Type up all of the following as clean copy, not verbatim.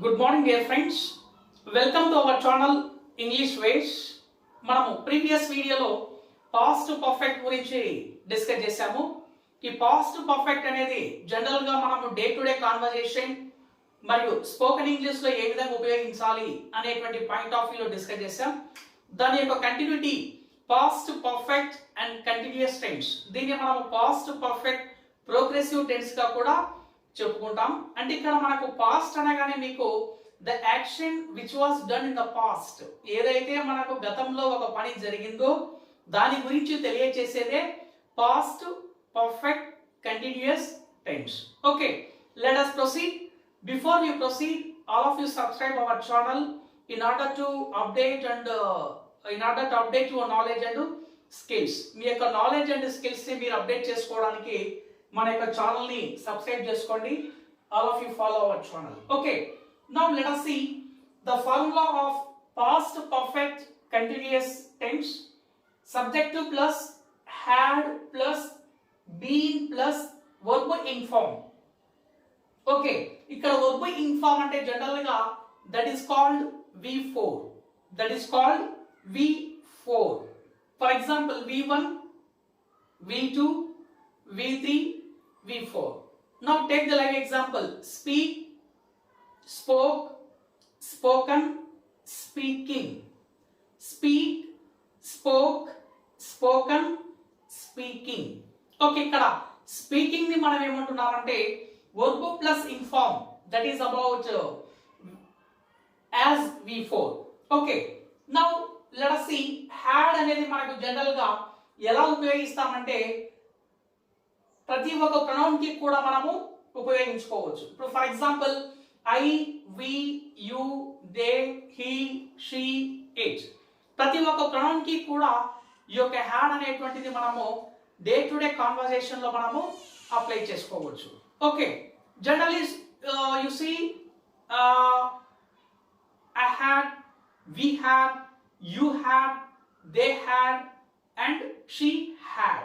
Good morning dear friends, welcome to our channel English ways. మనము previous వీడియోలో past perfect గురించి discuss చేశాము. ఈ పాస్ట్ పర్ఫెక్ట్ అనేది జనరల్ గా మనము డే టు డే కాన్వర్జేషన్ మరియు స్పోకెన్ ఇంగ్లీష్ లో ఏ విధంగా ఉపయోగించాలి అనేటువంటి పాయింట్ ఆఫ్ వ్యూలో డిస్కస్ చేశాం. దాని యొక్క continuity past perfect and continuous tense. దీన్ని మనము పాస్ట్ పర్ఫెక్ట్ ప్రోగ్రెసివ్ టెన్స్ గా కూడా చెప్పుకుంటాం. అంటే ఇక్కడ మనకు పాస్ట్ అనగానే మీకు the action which was done in the past, ఏదైతే మనకు గతంలో ఒక పని జరిగిందో దాని గురించి తెలియచేసేదే past perfect continuous tense. Okay, let us proceed. Before we proceed, all of you subscribe our channel in order to update your knowledge and skills. మీ యొక్క నాలెడ్జ్ అండ్ స్కిల్స్ ని మీరు అప్డేట్ చేసుకోవడానికి మన యొక్క ఛానల్ ని సబ్స్క్రైబ్ చేసుకోండి. All of you follow our channel. Okay, now let us see the formula of past perfect continuous tense. Subjective plus had plus been plus verb inform. Okay, ఇక్కడ verb inform అంటే general గా that is called V4. That is called V4. For example, V1, V2, V3, V4. Now take the live example. Speak, spoke, spoken, speaking. Speak, spoke, spoken, speaking. Okay, ఇక్కడ speaking ని మనం ఏమంటున్నామంటే verb plus inform, that is about as V4. Okay, now let us see had అనేది మనకు general గా ఎలా ఉపయోగిస్తామంటే ప్రతి ఒక్క pronoun కి కూడా మనము ఉపయోగించుకోవచ్చు. ఇప్పుడు for example I, we, you, they, he, she, it, ప్రతి ఒక్క ప్రొనౌన్ కి కూడా ఈ యొక్క హ్యాడ్ అనేటువంటిది మనము డే టు డే కాన్వర్సేషన్ లో మనము అప్లై చేసుకోవచ్చు. Okay, generally you see I had, we had, you had, they had and she had.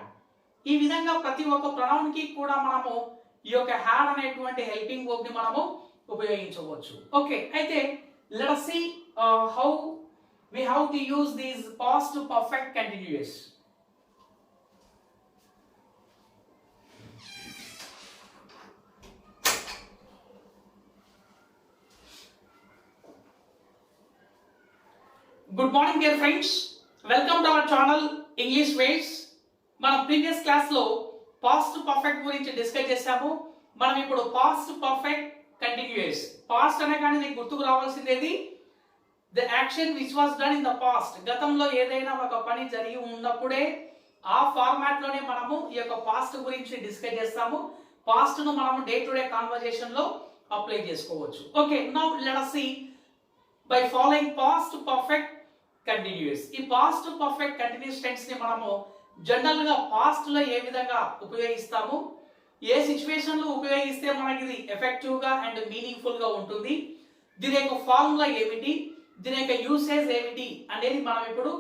ఈ విధంగా ప్రతి ఒక్క ప్రొనౌన్ కి కూడా మనము ఈ యొక్క హ్యాడ్ అనేటువంటి హెల్పింగ్ వర్బ్ ని మనము ఉపయోగించవచ్చు. ఓకే, అయితే let us see how we have to use these past perfect continuous. Good morning dear friends, welcome to our channel English ways. మనం ప్రీవియస్ క్లాస్ లో పాస్ట్ పర్ఫెక్ట్ గురించి డిస్కస్ చేశాము. మనం ఇప్పుడు పాస్ట్ పర్ఫెక్ట్ కంటిన్యూస్. పాస్ట్ అనగానే నీకు గుర్తుకు రావాల్సిందేది the action which was done in the past. గతంలో ఏదైనా ఒక పని జరిగి ఉన్నప్పుడే ఆ ఫార్మాట్ లోనే మనము ఈ యొక్క పాస్ట్ గురించి డిస్కస్ చేస్తాము. పాస్ట్ ను మనము డే టు డే కాన్వర్సేషన్ లో అప్లై చేసుకోవచ్చు. Okay, now let us see by following past perfect continuous. ఈ పాస్ట్ పర్ఫెక్ట్ కంటిన్యూస్ టెన్స్ ని మనము జనరల్ గా పాస్ట్ లో ఏ విధంగా ఉపయోగిస్తాము, ఏ సిచ్యువేషన్ లో ఉపయోగిస్తే మనకి ఇది ఎఫెక్టివ్ గా అండ్ మీనింగ్ఫుల్ గా ఉంటుంది, దీని యొక్క ఫార్ములా ఏమిటి, దీని యొక్క యూసేజ్ ఏమిటి అనేది మనం ఇప్పుడు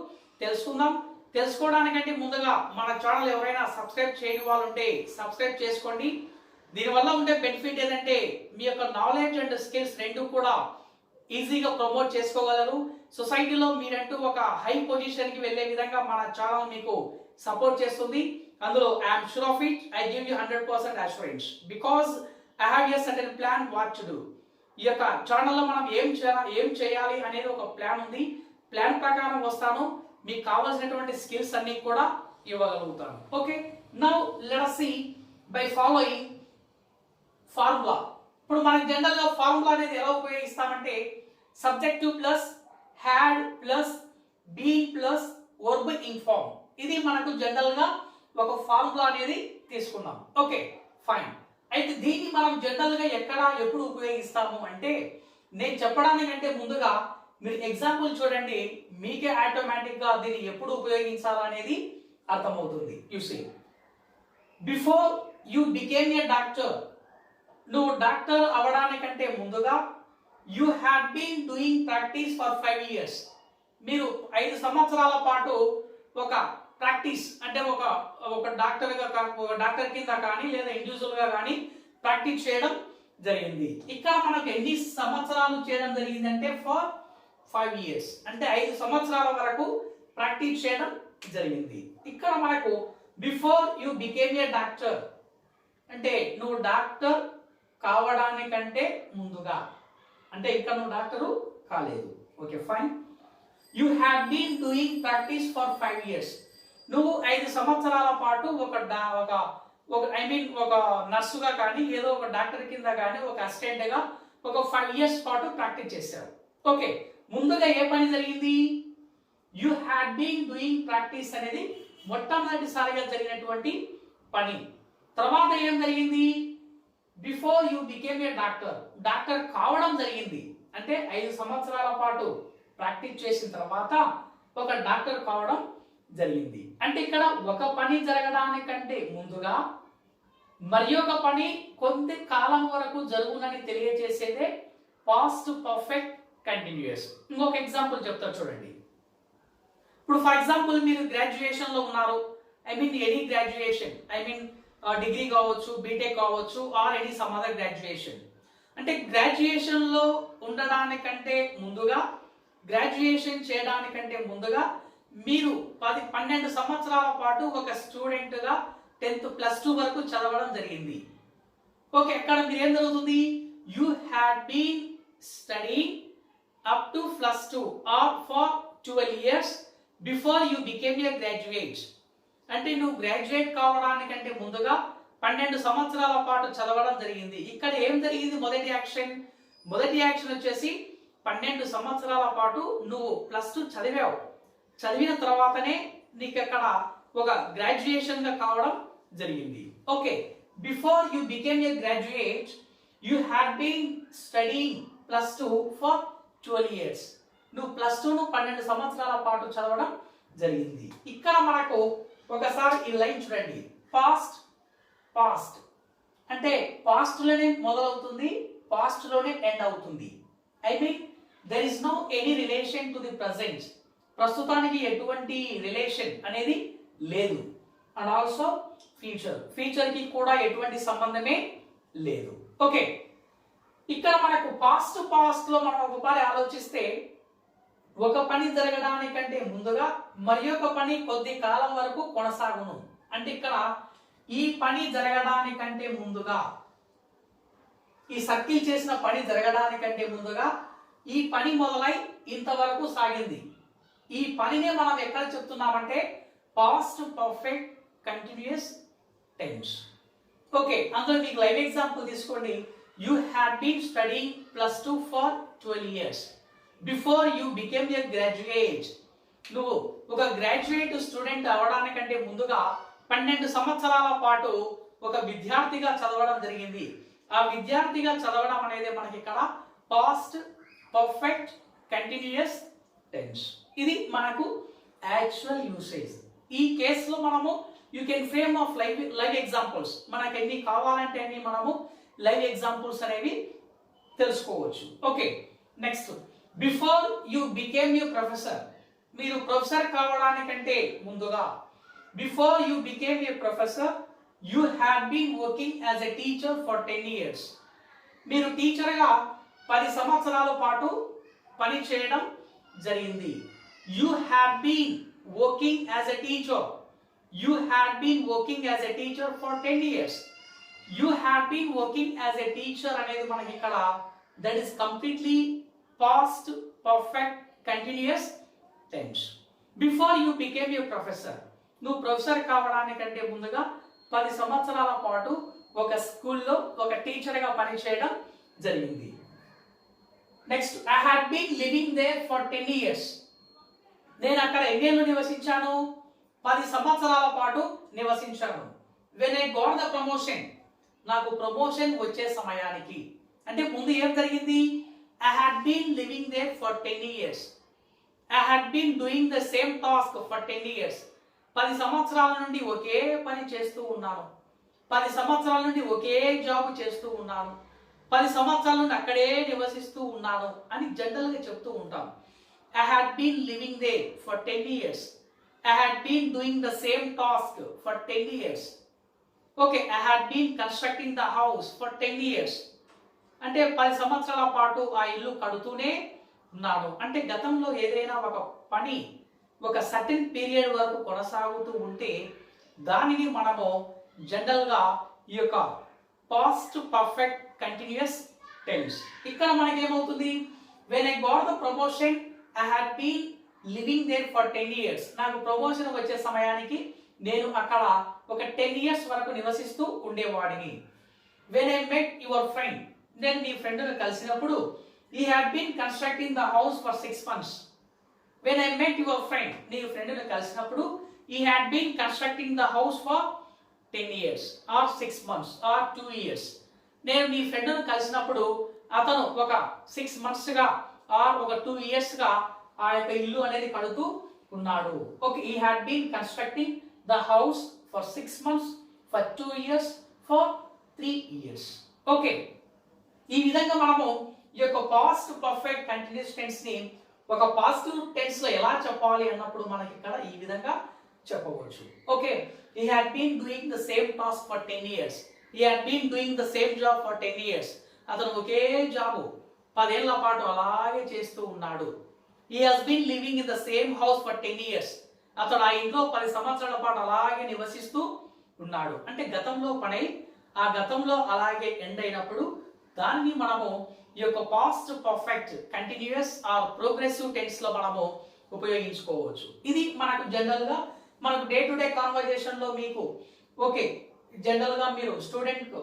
తెలుసుకుందాం. తెలుసుకోవడానికంటే ముందుగా మన ఛానల్ ఎవరైనా సబ్స్క్రైబ్ చేయని వాళ్ళు ఉంటే సబ్స్క్రైబ్ చేసుకోండి. దీనివల్ల ఉండే బెనిఫిట్ ఏంటంటే మీ యొక్క నాలెడ్జ్ అండ్ స్కిల్స్ రెండు కూడా ఈజీగా ప్రమోట్ చేసుకోగలరు. సొసైటీలో మీరంటూ ఒక హై పొజిషన్ కి వెళ్ళే విధంగా మన ఛానల్ మీకు సపోర్ట్ చేస్తుంది. అందులో I'm sure of it. I give you 100% assurance because I have a certain plan what to do. ఈ యొక్క ఛానల్లో మనం ఏం చేయాలి అనేది ఒక ప్లాన్ ఉంది. ప్లాన్ ప్రకారం వస్తాను, మీకు కావాల్సినటువంటి స్కిల్స్ అన్ని కూడా ఇవ్వగలుగుతాను. Okay, now let us see by following formula. ఇప్పుడు మనకి జనరల్ గా ఫార్ములా అనేది ఎలా ఉపయోగిస్తామంటే subjective plus had plus been plus verb ing form. ఇది మనకు జనరల్ గా ఒక ఫార్ములా అనేది తీసుకున్నాం. Okay, fine. అయితే దీన్ని మనం జనరల్ గా ఎప్పుడు ఉపయోగిస్తాము అంటే నేను చెప్పడానికంటే ముందుగా మీరు ఎగ్జాంపుల్ చూడండి, మీకే ఆటోమేటిక్ గా దీన్ని ఎప్పుడు ఉపయోగించాలనేది అర్థమవుతుంది. You see, before you became a doctor, నువ్వు డాక్టర్ అవడానికంటే ముందుగా you had been doing practice for 5 years. మీరు 5 సంవత్సరాల పాటు ఒక ప్రాక్టీస్ అంటే ఒక డాక్టర్ కింద కానీ లేదా ఇండివిజువల్ గా కానీ ప్రాక్టీస్ చేయడం జరిగింది. ఇక్కడ మనకు ఎన్ని సంవత్సరాలు చేయడం జరిగిందంటే ఫర్ 5 years, అంటే 5 సంవత్సరాల వరకు ప్రాక్టీస్ చేయడం జరిగింది. ఇక్కడ మనకు before you became a doctor అంటే నువ్వు డాక్టర్ కావడానికంటే ముందుగా, అంటే ఇక్కడ నువ్వు డాక్టరు కాలేదు. Okay fine. You have been doing practice for 5 years, నువ్వు 5 సంవత్సరాల పాటు ఒక నర్సుగా కానీ ఏదో ఒక డాక్టర్ కింద కానీ ఒక అసిస్టెంట్ గా ఒక 5 years పాటు ప్రాక్టీస్ చేశావు. ఓకే, ముందుగా ఏ పని జరిగింది? You had been doing practice అనేది మొట్టమొదటిసారిగా జరిగినటువంటి పని. తర్వాత ఏం జరిగింది? Before you became a doctor, doctor కావడం జరిగింది. అంటే 5 సంవత్సరాల పాటు ప్రాక్టీస్ చేసిన తర్వాత ఒక డాక్టర్ కావడం జరిగింది. అంటే ఇక్కడ ఒక పని జరగడానికంటే ముందుగా మరి ఒక పని కొంత కాలం వరకు జరుగునని తెలియజేసేదే పాస్ట్ పర్ఫెక్ట్ కంటిన్యూయస్. ఇంకొక ఎగ్జాంపుల్ చెప్తా చూడండి. ఇప్పుడు ఫర్ ఎగ్జాంపుల్ మీరు గ్రాడ్యుయేషన్ లో ఉన్నారు, ఎనీ గ్రాడ్యుయేషన్, డిగ్రీ కావచ్చు, బీటెక్ కావచ్చు, or any some other graduation. అంటే గ్రాడ్యుయేషన్ లో ఉండడానికంటే ముందుగా, గ్రాడ్యుయేషన్ చేయడానికంటే ముందుగా మీరు 12 సంవత్సరాల పాటు ఒక స్టూడెంట్ గా 10th +2 వరకు చదవడం జరిగింది. ఓకే, అక్కడ మీరు ఏం జరుగుతుంది? You had been studying up to +2 or for 12 years before you became a graduate. అంటే నువ్వు గ్రాడ్యుయేట్ కావడానికంటే ముందుగా 12 సంవత్సరాల పాటు చదవడం జరిగింది. ఇక్కడ ఏం జరిగింది? మొదటి యాక్షన్ వచ్చేసి 12 సంవత్సరాల పాటు నువ్వు +2 చదివావు. చదివిన తర్వాతనే నీకు అక్కడ ఒక గ్రాడ్యుయేషన్ గా కావడం జరిగింది. Okay, before you became a graduate you had been studying +2 for 12 years. నువ్వు +2ను 12 సంవత్సరాల పాటు చదవడం జరిగింది. ఇక్కడ మనకు ఒకసారి ఈ లైన్ చూడండి. పాస్ట్ అంటే పాస్ట్ లోనే మొదలవుతుంది, పాస్ట్ లోనే ఎండ్ అవుతుంది. there is no any relation to the present. ప్రస్తుతానికి ఎటువంటి రిలేషన్ అనేది లేదు. అండ్ ఆల్సో ఫ్యూచర్ కి కూడా ఎటువంటి సంబంధమే లేదు. ఓకే, ఇక్కడ మనకు పాస్ట్ లో మనం ఒకసారి ఆలోచిస్తే ఒక పని జరగడానికంటే ముందుగా మరి ఒక పని కొద్ది కాలం వరకు కొనసాగును. అంటే ఇక్కడ ఈ పని జరగడానికంటే ముందుగా, ఈ సర్కిల్ చేసిన పని జరగడానికంటే ముందుగా ఈ పని మొదలై ఇంతవరకు సాగింది. ఈ పనినే మనం ఎక్కడ చెప్తున్నామంటే past perfect continuous tense. Okay, అందులో మీకు లైవ్ ఎగ్జాంపుల్ తీసుకోండి. You had been studying +2 for 12 years before you became a graduate. నువ్వు ఒక గ్రాడ్యుయేట్ స్టూడెంట్ అవడానికంటే ముందుగా 12 సంవత్సరాల పాటు ఒక విద్యార్థిగా చదవడం జరిగింది. ఆ విద్యార్థిగా చదవడం అనేది మనకి ఇక్కడ పాస్ట్ పర్ఫెక్ట్ కంటిన్యూయస్ టెన్స్. ఇది మనకు యాక్చువల్ యూసేజ్. ఈ కేసులో మనము you can frame of live examples, మనకు ఎన్ని కావాలంటే అన్ని మనము లైవ్ ఎగ్జాంపుల్స్ అనేవి తెలుసుకోవచ్చు. Okay, next before you became you professor. మీరు ప్రొఫెసర్ కావడానికంటే ముందుగా, before you became a professor you have been working as a teacher for 10 years. మీరు టీచర్గా 10 సంవత్సరాల పాటు పని చేయడం జరిగింది. You have been working as a teacher. You have been working as a teacher for 10 years. You have been working as a teacher అనేది మనకి ఇక్కడ that is completely past perfect continuous tense. Before you became a professor, నువ్వు professor కావడానికంటే ముందుగా 10 సంవత్సరాల పాటు ఒక స్కూల్లో ఒక టీచర్గా పనిచేయడం జరిగింది. Next, I had been living there for 10 years. నేను అక్కడ ఎన్నేళ్ళు నివసించాను? 10 సంవత్సరాల పాటు నివసించాను. When I got the promotion, నాకు ప్రమోషన్ వచ్చే సమయానికి, అంటే ముందు ఏం జరిగింది? I had been living there for 10 years. I had been doing the same task for 10 years. 10 సంవత్సరాల నుండి ఒకే పని చేస్తూ ఉన్నాను. 10 సంవత్సరాల నుండి ఒకే జాబ్ చేస్తూ ఉన్నాను. 10 సంవత్సరాల నుండి అక్కడే నివసిస్తూ ఉన్నాను అని జనరల్ గా చెప్తూ ఉంటాం. I had been living there for 10 years. I had been doing the same task for 10 years. Okay, I had been constructing the house for 10 years. అంటే 10 సంవత్సరాల పాటు ఆ ఇల్లు కడుతూనే ఉన్నాడు. అంటే గతంలో ఏదైనా ఒక పని ఒక సర్టెన్ పీరియడ్ వరకు కొనసాగుతూ ఉంటే దానిని మనము జనరల్గా ఈ యొక్క పాస్ట్ పర్ఫెక్ట్ కంటిన్యూస్ టెన్స్. ఇక్కడ మనకి ఏమవుతుంది, when I got the promotion I had been living there for 10 years. నాకు ప్రమోషన్ వచ్చే సమయానికి నేను అక్కడ ఒక 10 years వరకు నివసిస్తూ ఉండేవాడిని. When I met your friend, నేను నీ ఫ్రెండ్ను కలిసినప్పుడు he had been constructing the house for 6 months. When I met your friend, నీ ఫ్రెండ్ను కలిసినప్పుడు he had been constructing the house for 10 years or 6 months or 2 years. నేను నీ ఫ్రెండ్ను కలిసినప్పుడు అతను ఒక 6 months గా ఆర్ ఒక 2 years గా ఆ యొక్క ఇల్లు అనేది కడుతూ ఉన్నాడు. Okay, he had been constructing the house for 6 months, for 2 years, for 3 years. Okay, ఈ విధంగా మనము ఈ యొక్క పాస్ట్ పర్ఫెక్ట్ కంటిన్యూస్ టెన్స్ ని ఒక పాజిటివ్ టెన్స్ లో ఎలా చెప్పాలి అన్నప్పుడు మనకి ఇక్కడ ఈ విధంగా చెప్పవచ్చు. Okay, he had been doing the same task for 10 years. He had been doing the same job for 10 years. అతను ఒకే జాబు 10 ఏళ్ల పాటు అలాగే చేస్తూ ఉన్నాడు. He has been living in the same house for 10 years. అతను ఆ ఇంట్లో 10 సంవత్సరాల పాటు అలాగే నివసిస్తూ ఉన్నాడు. అంటే గతంలో పని ఆ గతంలో అలాగే ఎండ్ అయినప్పుడు దాన్ని మనము ఈ యొక్క past perfect continuous or progressive tense లో మనము ఉపయోగించుకోవచ్చు. ఇది మనకు జనరల్ గా మనకు డే టు డే కాన్వర్జేషన్ లో మీకు ఓకే జనరల్ గా మీరు స్టూడెంట్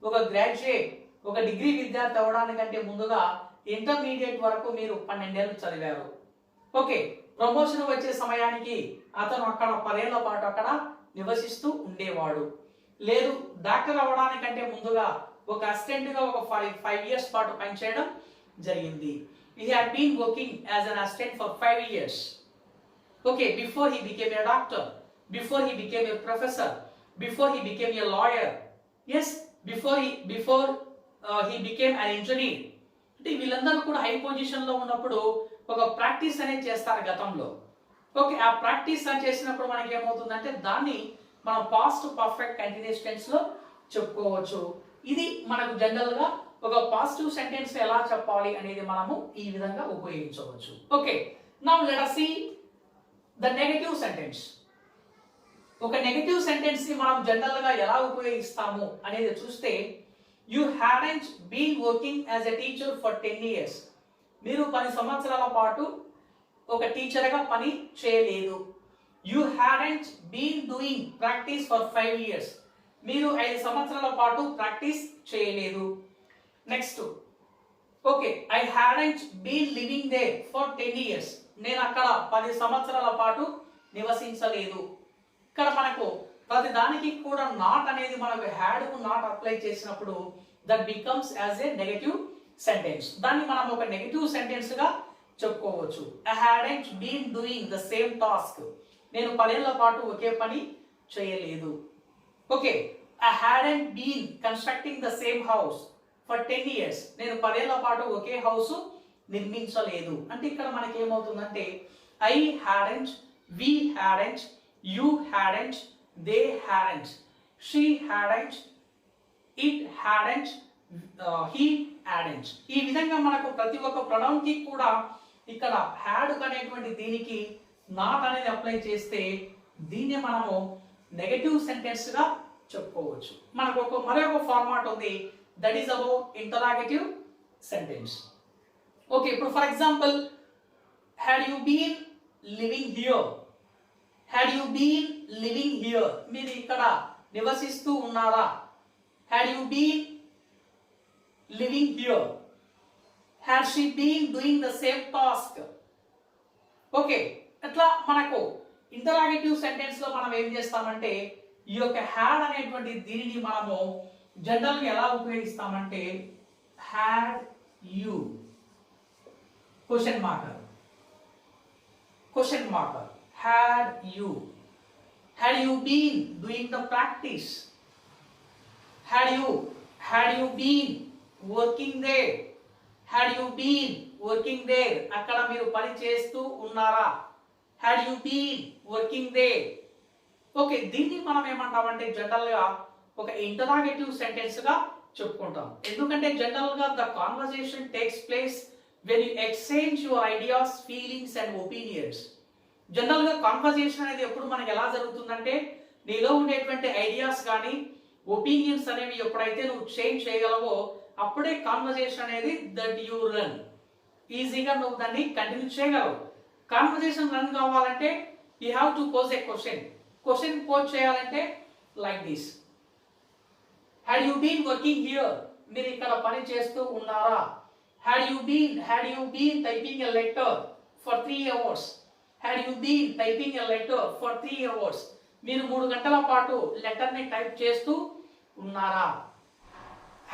ఒక గ్రాడ్యుయేట్ ఒక డిగ్రీ విద్యార్థి అవడానికంటే ముందుగా ఇంటర్మీడియట్ వరకు మీరు 12 ఏళ్ళు చదివారు. ఓకే, ప్రమోషన్ వచ్చే సమయానికి అతను అక్కడ 10 ఏళ్ల పాటు అక్కడ నివసిస్తూ ఉండేవాడు. లేదు, డాక్టర్ అవ్వడానికంటే ముందుగా ఒక అసిస్టెంట్ గా ఒక 5 years పాటు పనిచేయడం జరిగింది. He had been working as an assistant for 5 years. Okay, before he became a doctor, before he became a professor, before he became a lawyer, yes, before he became an engineer. అంటే వీళ్ళందరూ కూడా high position లో ఉన్నప్పుడు ఒక practice అనేది చేస్తారు గతంలో. Okay, ఆ ప్రాక్టీస్ అని చేసినప్పుడు మనకి ఏమవుతుందంటే దాన్ని మనం పాస్ట్ పర్ఫెక్ట్ కంటిన్యూస్ టెన్స్ లో చెప్పుకోవచ్చు. ఇది మనకు జనరల్ గా ఒక పాజిటివ్ సెంటెన్స్ ఎలా చెప్పాలి అనేది మనము ఈ విధంగా ఉపయోగించవచ్చు. Okay, now let us see the negative sentence. ఒక నెగటివ్ సెంటెన్స్ ని మనం జనరల్ గా ఎలా ఉపయోగిస్తాము అనేది చూస్తే you hadn't been working as a teacher for 10 years. మీరు 10 సంవత్సరాల పాటు ఒక టీచర్ గా పని చేయలేదు. You hadn't been doing practice for 5 years. మీరు 5 సంవత్సరాల పాటు ప్రాక్టీస్ చేయలేదు. Next, okay, I hadn't been living there for 10 years. నేను అక్కడ 10 సంవత్సరాల పాటు నివసించలేదు. ఇక్కడ మనకు ప్రతి దానికి కూడా నాట్ అనేది మనకు హ్యాడ్ కు నాట్ అప్లై చేసినప్పుడు that becomes as A negative sentence. దాన్ని మనం ఒక నెగటివ్ సెంటెన్స్ గా చెప్పుకోవచ్చు. I hadn't been doing the same task. నేను 10 ఏళ్ల పాటు ఒకే పని చేయలేదు. Okay, I hadn't been constructing the same house for 10 years. నేను 10 ఏళ్ల పాటు ఒకే హౌస్ నిర్మించలేదు. అంటే ఇక్కడ మనకి ఏమవుతుందంటే I hadn't, we hadn't, you hadn't, they hadn't, she hadn't, it hadn't, he hadn't. ఈ విధంగా మనకు ప్రతి ఒక్క ప్రొనౌన్ కి కూడా ఇక్కడ హ్యాడ్ అనేటువంటి దీనికి నాట్ అనేది అప్లై చేస్తే దీన్ని మనము నెగటివ్ సెంటెన్స్ గా చెప్పుకోవచ్చు. మనకు మరొక ఫార్మాట్ ఉంది, that is about interrogative sentence. Okay, ఇప్పుడు for example had you been living here, had you been living here, మీరు ఇక్కడ నివసిస్తూ ఉన్నారా? Had you been living here, had she been doing the same task. Okay, అట్లా మనకు interrogative sentence లో మనం ఏం చేస్తామంటే ఈ యొక్క హ్యాడ్ అనేటువంటి దీనిని మనము జనరల్ గా ఎలా ఉపయోగిస్తామంటే had you question marker had you been doing the practice, had you been working there, had you been working there, అక్కడ మీరు పని చేస్తూ ఉన్నారా? had you been working there. Okay, దీన్ని మనం ఏమంటామంటే జనరల్ గా ఒక ఇంటరాగేటివ్ సెంటెన్స్ గా చెప్పుకుంటాం. ఎందుకంటే జనరల్ గా the conversation takes place when you exchange your ideas, feelings and opinions. General గా కాన్వర్సేషన్ అనేది ఎప్పుడు మనకి ఎలా జరుగుతుందంటే నీలో ఉండేటువంటి ఐడియాస్ కానీ ఒపీనియన్స్ అనేవి ఎప్పుడైతే నువ్వు చేంజ్ చేయగలవో అప్పుడే కాన్వర్సేషన్ అనేది దట్ యు రన్ ఈజీగా నువ్వు దాన్ని కంటిన్యూ చేయగలవు. కాన్వర్సేషన్ రన్ కావాలంటే you have to pose a question pose చేయాలంటే like this, had you been working here, మీరు ఇక్కడ పని చేస్తూ ఉన్నారా? Had you been typing a letter for 3 hours, had you been typing a letter for 3 hours, మీరు 3 గంటల పాటు లెటర్ ని టైప్ చేస్తూ ఉన్నారా?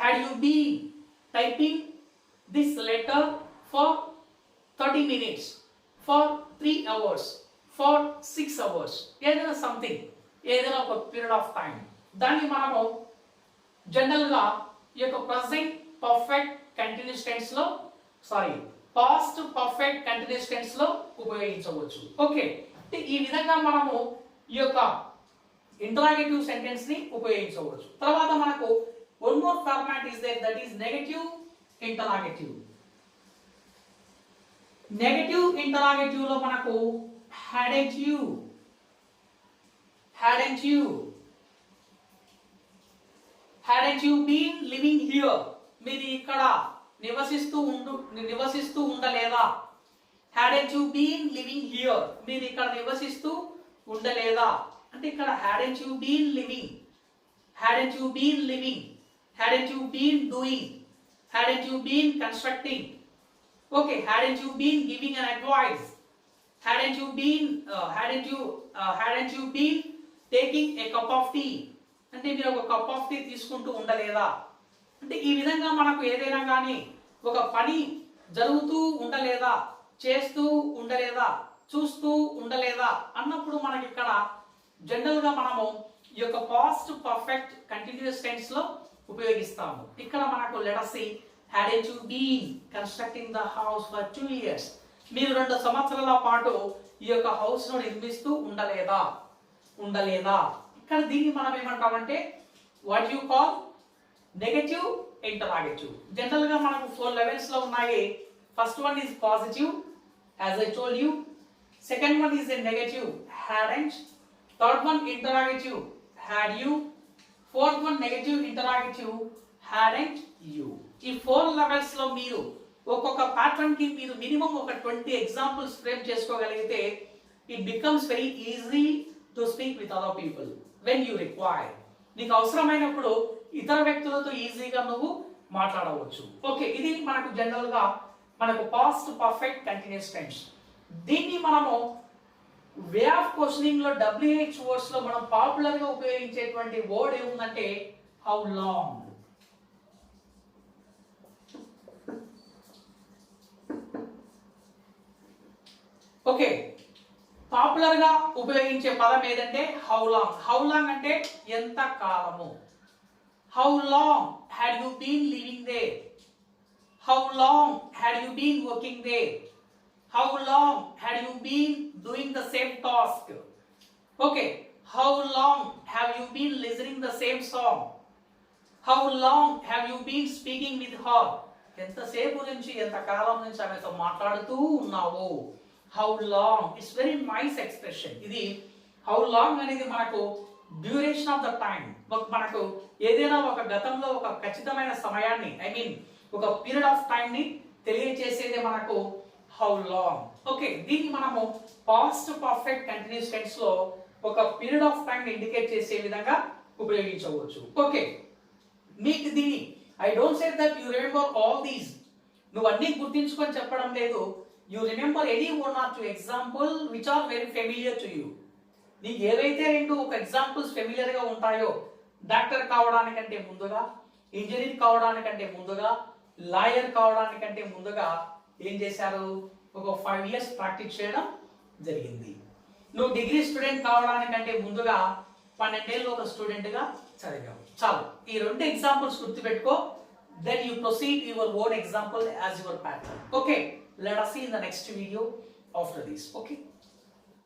Had you been typing this letter for 30 minutes, for 3 hours, for 6 hours, ఏదైనా సంథింగ్, ఏదైనా ఒక period of time. దాన్ని మనము జనరల్ గా ఈ యొక్క ప్రెజెంట్ పర్ఫెక్ట్ కంటిన్యూస్ టెన్స్ లో పాస్ట్ పర్ఫెక్ట్ కంటిన్యూస్ టెన్స్ లో ఉపయోగించవచ్చు. ఓకే, ఈ విధంగా మనము ఈ యొక్క ఇంటరాగేటివ్ సెంటెన్స్ ని ఉపయోగించవచ్చు. తర్వాత మనకు one more format is there, that is negative interrogative. Negative interrogative లో మనకు hadn't you, hadn't you been living here, మీరు ఇక్కడ నివసిస్తూ ఉండలేదా? hadn't you been living here, మీరు ఇక్కడ నివసిస్తూ ఉండలేదా అంటే ఇక్కడ hadn't you been living, hadn't you been living, hadn't you been doing, hadn't you been constructing, okay, hadn't you been giving an advice, hadn't you been taking a cup of tea, అంటే మీరు ఒక cup of tea తీసుకుంటూ ఉండలేదా? అంటే ఈ విధంగా మనకు ఏదైనా కానీ ఒక పని జరుగుతూ ఉండలేదా, చేస్తూ ఉండలేదా, చూస్తూ ఉండలేదా అన్నప్పుడు మనకి ఇక్కడ జనరల్ గా మనము ఈ యొక్క పాస్ట్ పర్ఫెక్ట్ కంటిన్యూస్ టెన్స్ లో ఉపయోగిస్తాము. ఇక్కడ మనకు let us see, hadn't you been constructing the house for 2 years, మీరు 2 సంవత్సరాల పాటు ఈ యొక్క హౌస్ ను నిర్మిస్తూ ఉండలేదా. ఇక్కడ దీన్ని మనం ఏమంటామంటే what you call negative interrogative. General గా మనకు 4 లెవెల్స్ లో ఉన్నాయి. First one is positive, as I told you. Second one is a negative, hadn't. Third one interrogative, had you. Fourth one negative interrogative, hadn't you. ఈ 4 levels లో మీరు ఒక్కొక్క pattern కి మీరు మినిమం ఒక 20 ఎగ్జాంపుల్స్ ఫ్రేమ్ చేసుకోగలిగితే it becomes very easy to speak with other people when you require. నీకు అవసరమైనప్పుడు ఇతర వ్యక్తులతో ఈజీగా నువ్వు మాట్లాడవచ్చు. ఓకే, ఇది మనకు జనరల్ గా మనకు పాస్ట్ పర్ఫెక్ట్ కంటిన్యూస్ టెన్స్. దీన్ని మనము వే ఆఫ్ క్వశ్చనింగ్ లో WH వర్డ్స్ లో మనం పాపులర్ గా ఉపయోగించేటువంటి వర్డ్ ఏముందంటే హౌ లాంగ్. ఓకే, పాపులర్ గా ఉపయోగించే పదం ఏదంటే హౌ లాంగ్. హౌ లాంగ్ అంటే ఎంత కాలము. How long had you been living there, how long had you been working there, how long had you been doing the same task. Okay, how long have you been listening the same song, how long have you been speaking with her, ఎంతసేపు నుంచి ఎంత కాలం నుంచి ఆమెతో మాట్లాడుతూ ఉన్నావు. How long, it's very nice expression. ఇది how long అనేది మనకు డ్యూరేషన్ ఆఫ్ ద టైం, మనకు ఏదైనా ఒక గతంలో ఒక ఖచ్చితమైన సమయాన్ని ఒక పీరియడ్ ఆఫ్ టైం ని తెలియజేసేదే మనకు హౌ లాంగ్. ఓకే, దీన్ని మనము పాస్ట్ పర్ఫెక్ట్ కంటిన్యూస్ టెన్స్ లో ఒక పీరియడ్ ఆఫ్ టైం ని ఇండికేట్ చేసే విధంగా ఉపయోగించవచ్చు. ఓకే, మీకు దీన్ని I don't say that you remember all these, నువ్వు అన్ని గుర్తించుకొని చెప్పడం లేదు. You remember any 1 or 2 example which are very familiar to you. నీకు ఏవైతే 2 ఒక ఎగ్జాంపుల్స్ ఫెమిలియర్ గా ఉంటాయో, డాక్టర్ కావడానికంటే ముందుగా, ఇంజనీర్ కావడానికంటే ముందుగా, లాయర్ కావడానికంటే ముందుగా ఏం చేశారు? ఒక 5 years ప్రాక్టీస్ చేయడం జరిగింది. నువ్వు డిగ్రీ స్టూడెంట్ కావడానికంటే ముందుగా 12 ఏళ్ళు ఒక స్టూడెంట్ గా చదివావు. చాలు, ఈ 2 ఎగ్జాంపుల్స్ గుర్తుపెట్టుకో. Then you proceed your own example as your pattern. Okay, let us see in the next video after this. Okay.